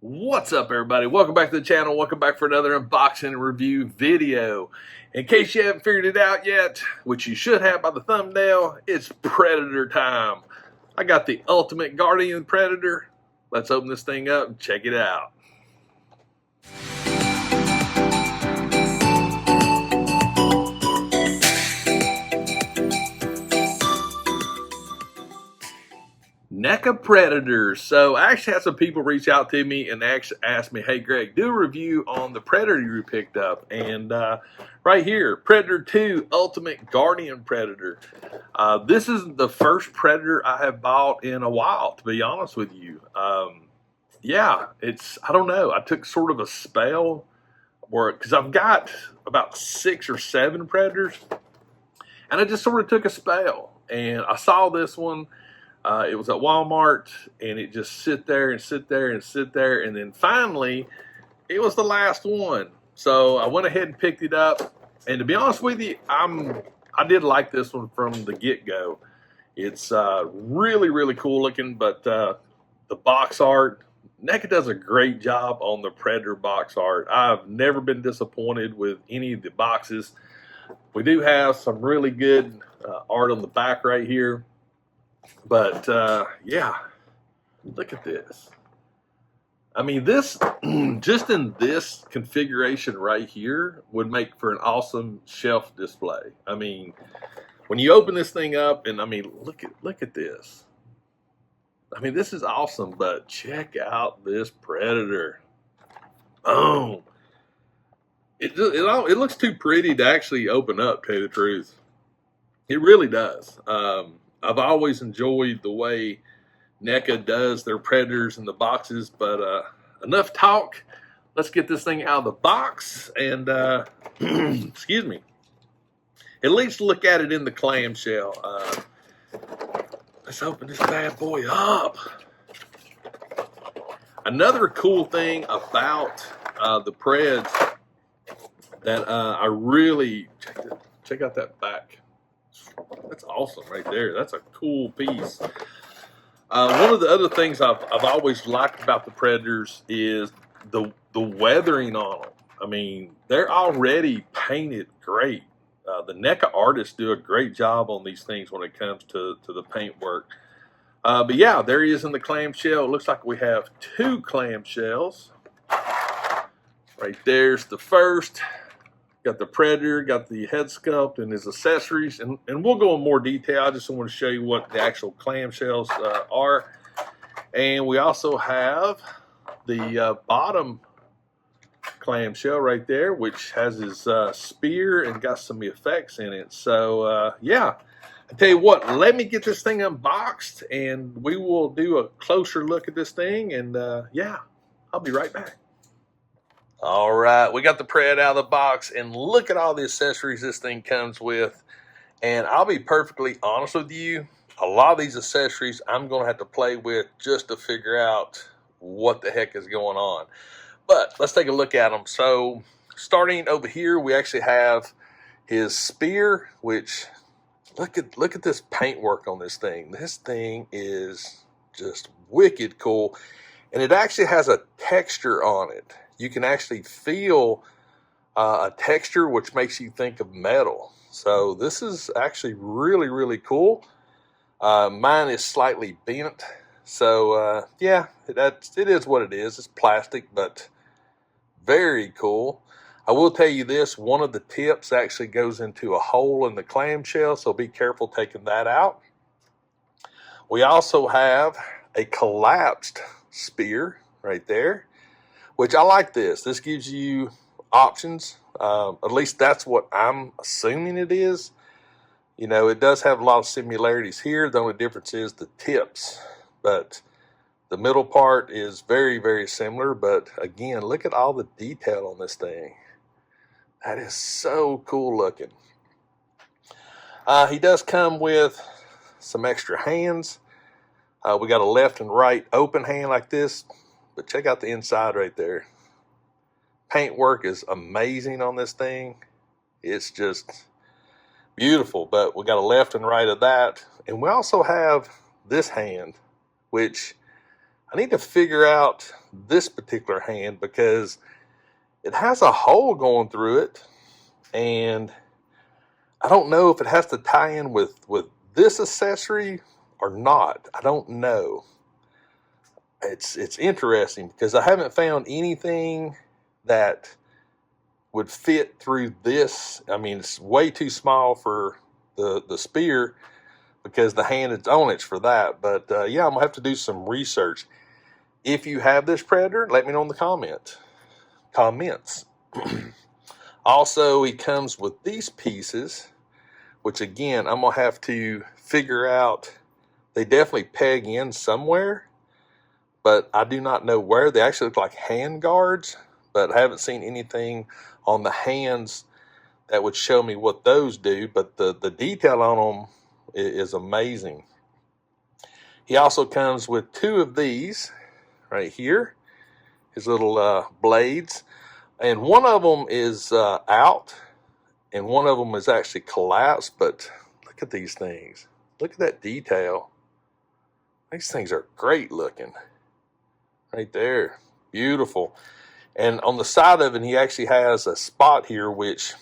What's up, everybody? Welcome back to the channel. Welcome back for another unboxing and review video. In case you haven't figured it out yet, which you should have by the thumbnail, it's Predator time. I got the Ultimate Guardian Predator. Let's open this thing up and check it out. Neca Predators. So I actually had some people reach out to me and actually asked me, hey Greg, do a review on the Predator you picked up. And right here, Predator 2 Ultimate Guardian Predator. This is the first Predator I have bought in a while, to be honest with you. Yeah, I don't know. I took sort of a spell because I've got about 6 or 7 Predators. And I just sort of took a spell. And I saw this one. It was at Walmart, and it just sit there and sit there and sit there, and then finally, it was the last one. So I went ahead and picked it up, and to be honest with you, I did like this one from the get-go. It's really, really cool looking, but the box art, Neca does a great job on the Predator box art. I've never been disappointed with any of the boxes. We do have some really good art on the back right here. But yeah, look at this. I mean, this just in this configuration right here would make for an awesome shelf display. I mean, when you open this thing up, and I mean, look at this. I mean, this is awesome. But check out this Predator. Boom. It looks too pretty to actually open up, to tell you the truth. It really does. I've always enjoyed the way Neca does their Predators in the boxes, but enough talk. Let's get this thing out of the box and, excuse me, at least look at it in the clamshell. Let's open this bad boy up. Another cool thing about the Preds that I really, check out that back. That's awesome right there. That's a cool piece. One of the other things I've always liked about the Predators is the weathering on them. I mean, they're already painted great. The Neca artists do a great job on these things when it comes to the paint work. But yeah, there he is in the clamshell. It looks like we have 2 clamshells. Right there's the first. Got the Predator, got the head sculpt and his accessories, and we'll go in more detail. I just want to show you what the actual clamshells are. And we also have the bottom clamshell right there, which has his spear and got some effects in it. So yeah, I tell you what, let me get this thing unboxed and we will do a closer look at this thing. And yeah, I'll be right back. All right, we got the Pred out of the box, and look at all the accessories this thing comes with. And I'll be perfectly honest with you, a lot of these accessories I'm going to have to play with just to figure out what the heck is going on. But let's take a look at them. So starting over here, we actually have his spear, which look at this paintwork on this thing. This thing is just wicked cool, and it actually has a texture on it. You can actually feel a texture which makes you think of metal. So this is actually really, really cool. Mine is slightly bent. So yeah, it is what it is. It's plastic, but very cool. I will tell you this, one of the tips actually goes into a hole in the clamshell, so be careful taking that out. We also have a collapsed spear right there, which I like this. This gives you options. At least that's what I'm assuming it is. You know, it does have a lot of similarities here. The only difference is the tips. But the middle part is very, very similar. But again, look at all the detail on this thing. That is so cool looking. He does come with some extra hands. We got a left and right open hand like this. But check out the inside right there. Paint work is amazing on this thing. It's just beautiful. But we got a left and right of that. And we also have this hand, which I need to figure out this particular hand because it has a hole going through it, and I don't know if it has to tie in with this accessory or not. I don't know. It's interesting because I haven't found anything that would fit through this. I mean, it's way too small for the spear because the hand it's on it's for that. But yeah, I'm gonna have to do some research. If you have this predator, let me know in the comments. Also, it comes with these pieces, which again, I'm gonna have to figure out. They definitely peg in somewhere, but I do not know where. They actually look like hand guards, but I haven't seen anything on the hands that would show me what those do. But the detail on them is amazing. He also comes with two of these right here, his little blades, and one of them is out, and one of them is actually collapsed. But look at these things. Look at that detail. These things are great looking. Right there. Beautiful. And on the side of it, he actually has a spot here, which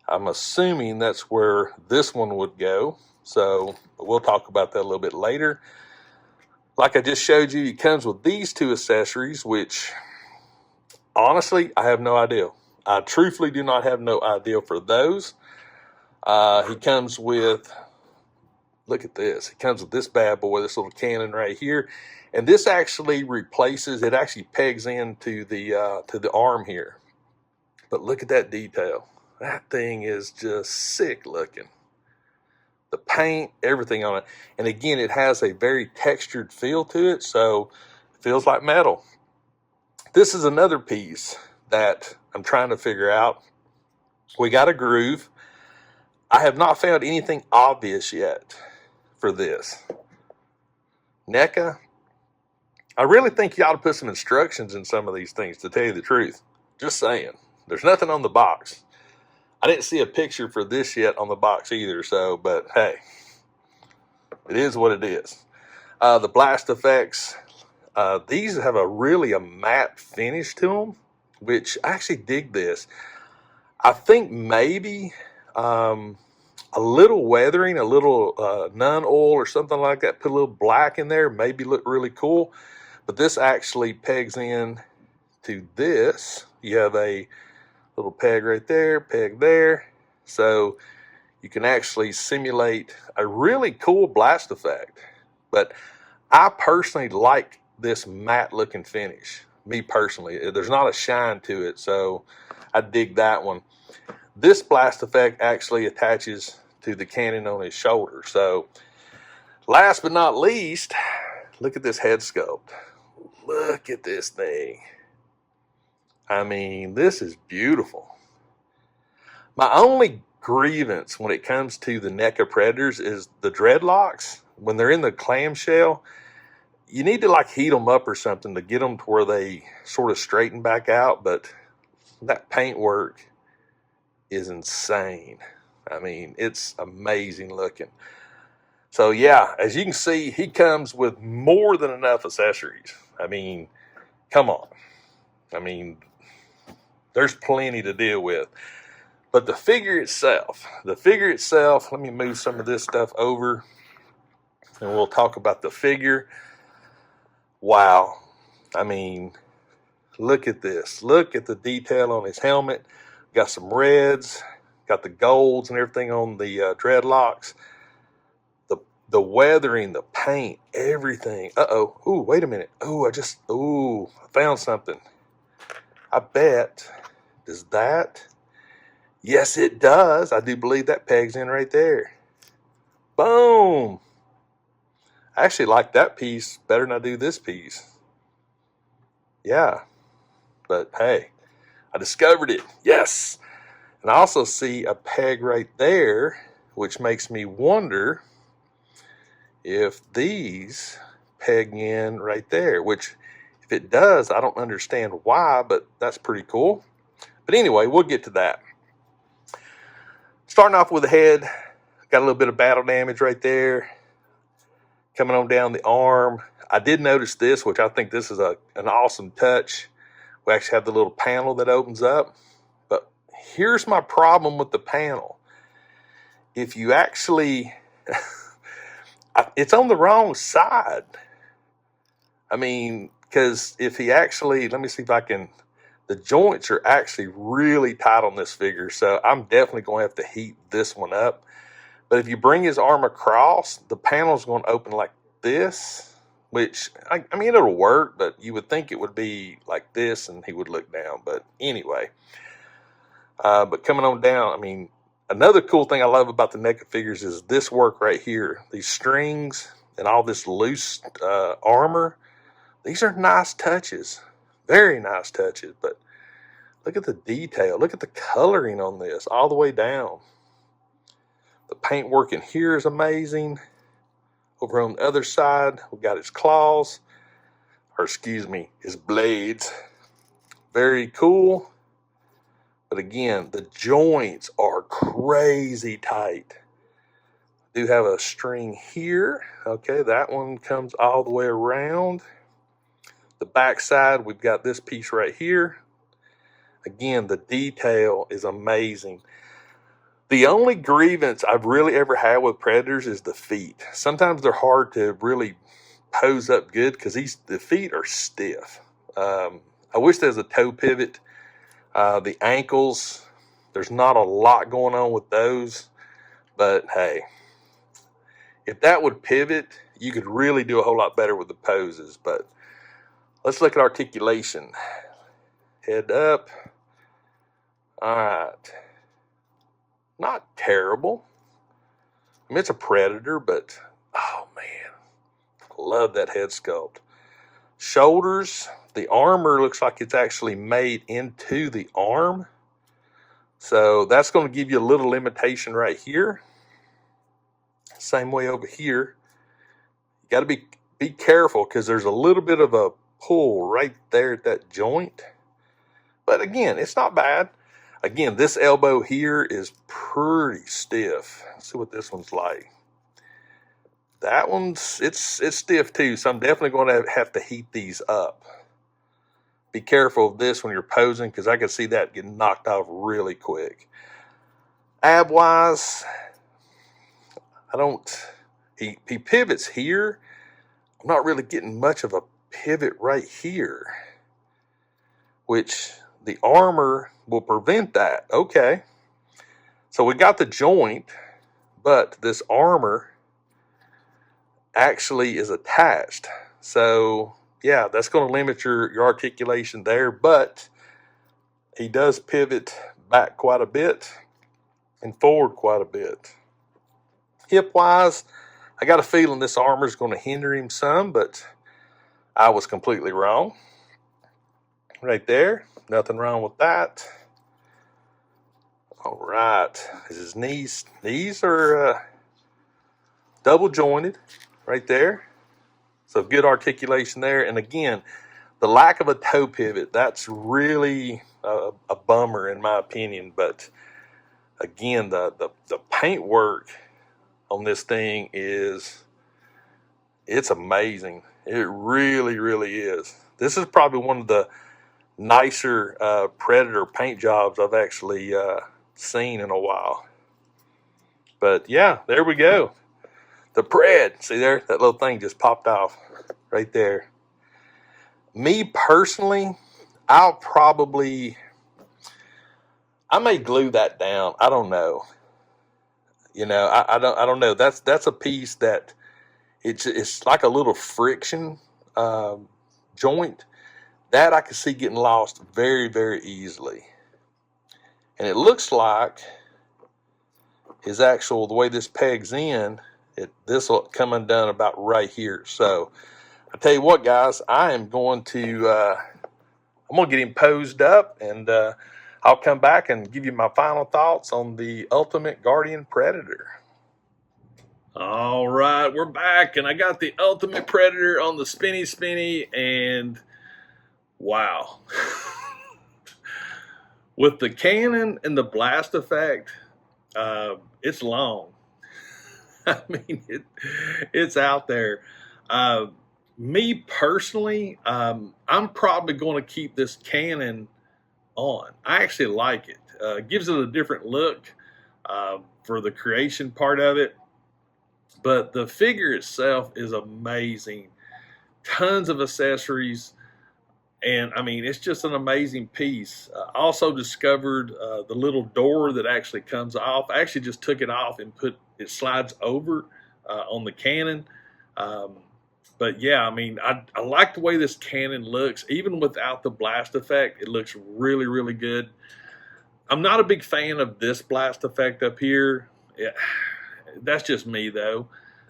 I'm assuming that's where this one would go. So we'll talk about that a little bit later. Like I just showed you, it comes with these two accessories, which honestly, I have no idea. I truthfully do not have no idea for those. He comes with, look at this. He comes with this bad boy, this little cannon right here. And this actually replaces, it actually pegs into the arm here. But look at that detail. That thing is just sick looking. The paint, everything on it. And again, it has a very textured feel to it, so it feels like metal. This is another piece that I'm trying to figure out. We got a groove. I have not found anything obvious yet for this. Neca, I really think you ought to put some instructions in some of these things, to tell you the truth. Just saying. There's nothing on the box. I didn't see a picture for this yet on the box either, so, but hey, it is what it is. The blast effects, these have a matte finish to them, which I actually dig this. I think maybe a little weathering, a little nun oil or something like that, put a little black in there, maybe look really cool. But this actually pegs in to this. You have a little peg right there, peg there. So you can actually simulate a really cool blast effect. But I personally like this matte looking finish. Me personally, there's not a shine to it, so I dig that one. This blast effect actually attaches to the cannon on his shoulder. So last but not least, look at this head sculpt. Look at this thing. I mean, this is beautiful. My only grievance when it comes to the Neca Predators is the dreadlocks. When they're in the clamshell, you need to like heat them up or something to get them to where they sort of straighten back out. But that paint work is insane. I mean, it's amazing looking. So yeah, as you can see, he comes with more than enough accessories. I mean, come on. I mean, there's plenty to deal with. But the figure itself, let me move some of this stuff over and we'll talk about the figure. Wow. I mean, look at this. Look at the detail on his helmet. Got some reds, got the golds and everything on the dreadlocks. The weathering, the paint, everything. Uh-oh. Ooh, wait a minute. Ooh, I found something. I bet, does that? Yes, it does. I do believe that pegs in right there. Boom. I actually like that piece better than I do this piece. Yeah. But hey, I discovered it. Yes. And I also see a peg right there, which makes me wonder if these peg in right there, which if it does, I don't understand why, but that's pretty cool. But anyway, we'll get to that. Starting off with the head, got a little bit of battle damage right there. Coming on down the arm, I did notice this, which I think this is an awesome touch. We actually have the little panel that opens up. But here's my problem with the panel. If you actually, it's on the wrong side. I mean, because if he actually, let me see if I can, the joints are actually really tight on this figure. So I'm definitely going to have to heat this one up. But if you bring his arm across, the panel's going to open like this, which, I mean, it'll work, but you would think it would be like this and he would look down. But anyway, but coming on down, I mean, another cool thing I love about the NECA figures is this work right here. These strings and all this loose armor. These are nice touches, very nice touches, but look at the detail. Look at the coloring on this all the way down. The paint work in here is amazing. Over on the other side, we got his claws, or excuse me, his blades. Very cool. But again, the joints are crazy tight. I do have a string here. Okay, that one comes all the way around. The back side, we've got this piece right here. Again, the detail is amazing. The only grievance I've really ever had with Predators is the feet. Sometimes they're hard to really pose up good because the feet are stiff. I wish there's a toe pivot. The ankles, there's not a lot going on with those. But hey, if that would pivot, you could really do a whole lot better with the poses. But let's look at articulation. Head up. All right. Not terrible. I mean, it's a Predator, but, oh, man. Love that head sculpt. Shoulders. The armor looks like it's actually made into the arm. So that's going to give you a little limitation right here. Same way over here. You got to be careful because there's a little bit of a pull right there at that joint. But again, it's not bad. Again, this elbow here is pretty stiff. Let's see what this one's like. That one's, it's stiff too, so I'm definitely going to have to heat these up. Be careful of this when you're posing because I can see that getting knocked off really quick. Ab-wise, he pivots here. I'm not really getting much of a pivot right here, which the armor will prevent that. Okay. So we got the joint, but this armor actually is attached. So yeah, that's going to limit your articulation there, but he does pivot back quite a bit and forward quite a bit. Hip-wise, I got a feeling this armor is going to hinder him some, but I was completely wrong. Right there, nothing wrong with that. All right, his knees are double jointed right there. So good articulation there. And again, the lack of a toe pivot, that's really a bummer in my opinion. But again, the paint work on this thing it's amazing. It really, really is. This is probably one of the nicer Predator paint jobs I've actually seen in a while. But yeah, there we go. The Pred, see there? That little thing just popped off right there. Me personally, I may glue that down. I don't know. You know, I don't know. That's a piece that it's like a little friction joint that I can see getting lost very, very easily. And it looks like the way this pegs in, this will come undone about right here. So I tell you what, guys, I'm going to get him posed up, and I'll come back and give you my final thoughts on the Ultimate Guardian Predator. All right, we're back, and I got the Ultimate Predator on the spinny, and wow. With the cannon and the blast effect, it's long. I mean, it's out there. Uh, Me personally, I'm probably going to keep this Canon on. I actually like it. It gives it a different look for the creation part of it. But the figure itself is amazing. Tons of accessories. And I mean, it's just an amazing piece. I also discovered the little door that actually comes off. I actually just took it off and it slides over on the Canon. Um, but yeah, I mean, I like the way this Canon looks. Even without the blast effect, it looks really, really good. I'm not a big fan of this blast effect up here. Yeah, that's just me though.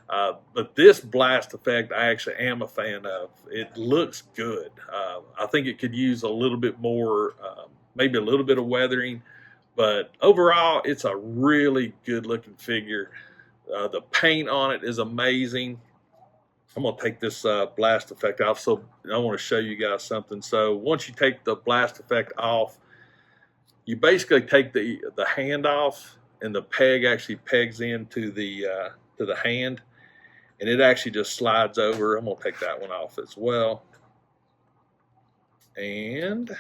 But this blast effect, I actually am a fan of. It looks good. I think it could use a little bit more, maybe a little bit of weathering, but overall, it's a really good looking figure. The paint on it is amazing. I'm gonna take this blast effect off, so I want to show you guys something. So once you take the blast effect off, you basically take the hand off, and the peg actually pegs into the hand, and it actually just slides over. I'm gonna take that one off as well, and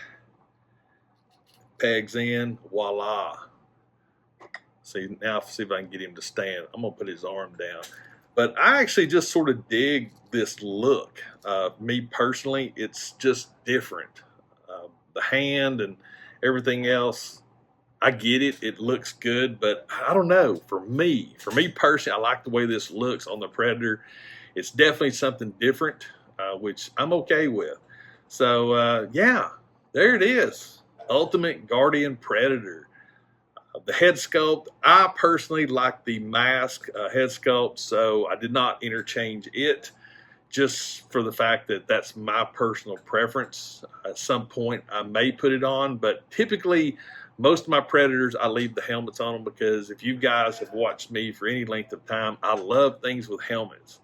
pegs in. Voila! See, now see if I can get him to stand. I'm gonna put his arm down. But I actually just sort of dig this look. Me personally, it's just different. The hand and everything else, I get it. It looks good, but I don't know. For me personally, I like the way this looks on the Predator. It's definitely something different, which I'm okay with. So yeah, there it is. Ultimate Guardian Predator. The head sculpt, I personally like the mask head sculpt, so I did not interchange it, just for the fact that that's my personal preference. At some point, I may put it on, but typically, most of my Predators, I leave the helmets on them, because if you guys have watched me for any length of time, I love things with helmets.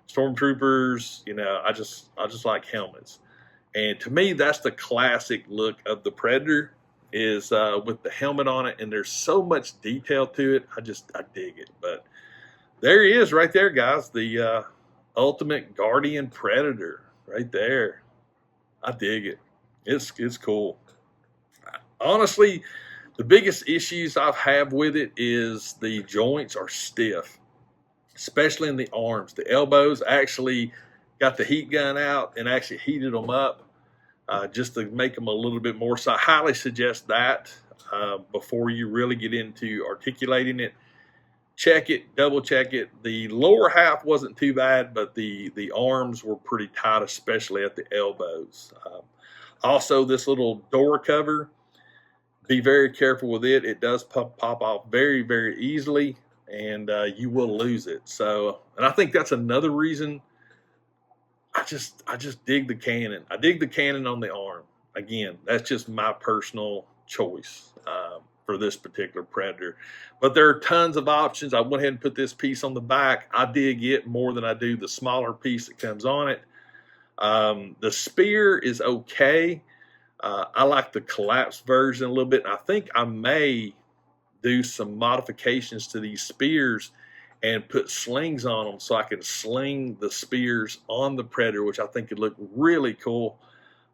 Stormtroopers, you know, I just like helmets. And to me, that's the classic look of the Predator, is with the helmet on it, and there's so much detail to it. I dig it. But there he is right there, guys. The Ultimate Guardian Predator right there. I dig it. It's cool. Honestly, the biggest issues I have with it is the joints are stiff, especially in the arms. The elbows, I actually got the heat gun out and actually heated them up just to make them a little bit more. So I highly suggest that before you really get into articulating it. Check it, double check it. The lower half wasn't too bad, but the arms were pretty tight, especially at the elbows. Also, this little door cover, be very careful with it. It does pop off very, very easily, and you will lose it. So, and I think that's another reason I just dig the Canon. I dig the Canon on the arm. Again, that's just my personal choice for this particular Predator. But there are tons of options. I went ahead and put this piece on the back. I dig it more than I do the smaller piece that comes on it. The spear is okay. I like the collapsed version a little bit. And I think I may do some modifications to these spears and put slings on them, so I can sling the spears on the Predator, which I think would look really cool.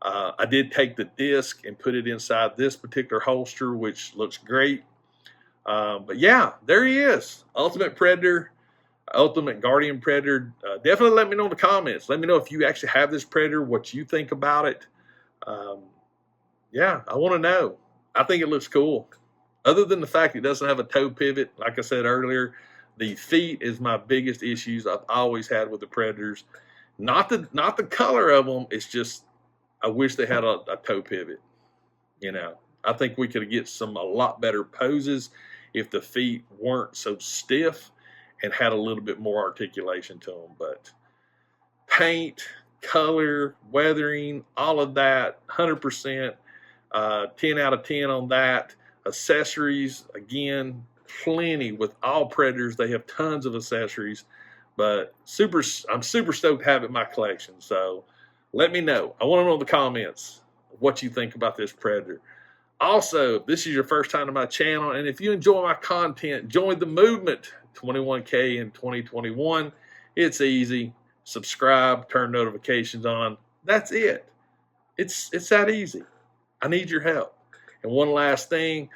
I did take the disc and put it inside this particular holster, which looks great. But yeah, there he is. Ultimate Predator, Ultimate Guardian Predator. Definitely let me know in the comments. Let me know if you actually have this Predator, what you think about it. Yeah, I want to know. I think it looks cool. Other than the fact it doesn't have a toe pivot, like I said earlier, the feet is my biggest issues I've always had with the Predators. Not the color of them. It's just I wish they had a toe pivot. You know, I think we could get a lot better poses if the feet weren't so stiff and had a little bit more articulation to them. But paint, color, weathering, all of that, 100%, 10 out of 10 on that. Accessories, again, plenty with all Predators. They have tons of accessories, but I'm super stoked to have it in my collection. So let me know. I want to know in the comments what you think about this Predator. Also, if this is your first time to my channel, and if you enjoy my content, join the movement. 21K in 2021. It's easy. Subscribe, turn notifications on. That's it. It's that easy. I need your help. And one last thing,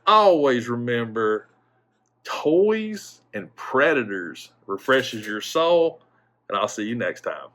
always remember, toys and predators refreshes your soul, and I'll see you next time.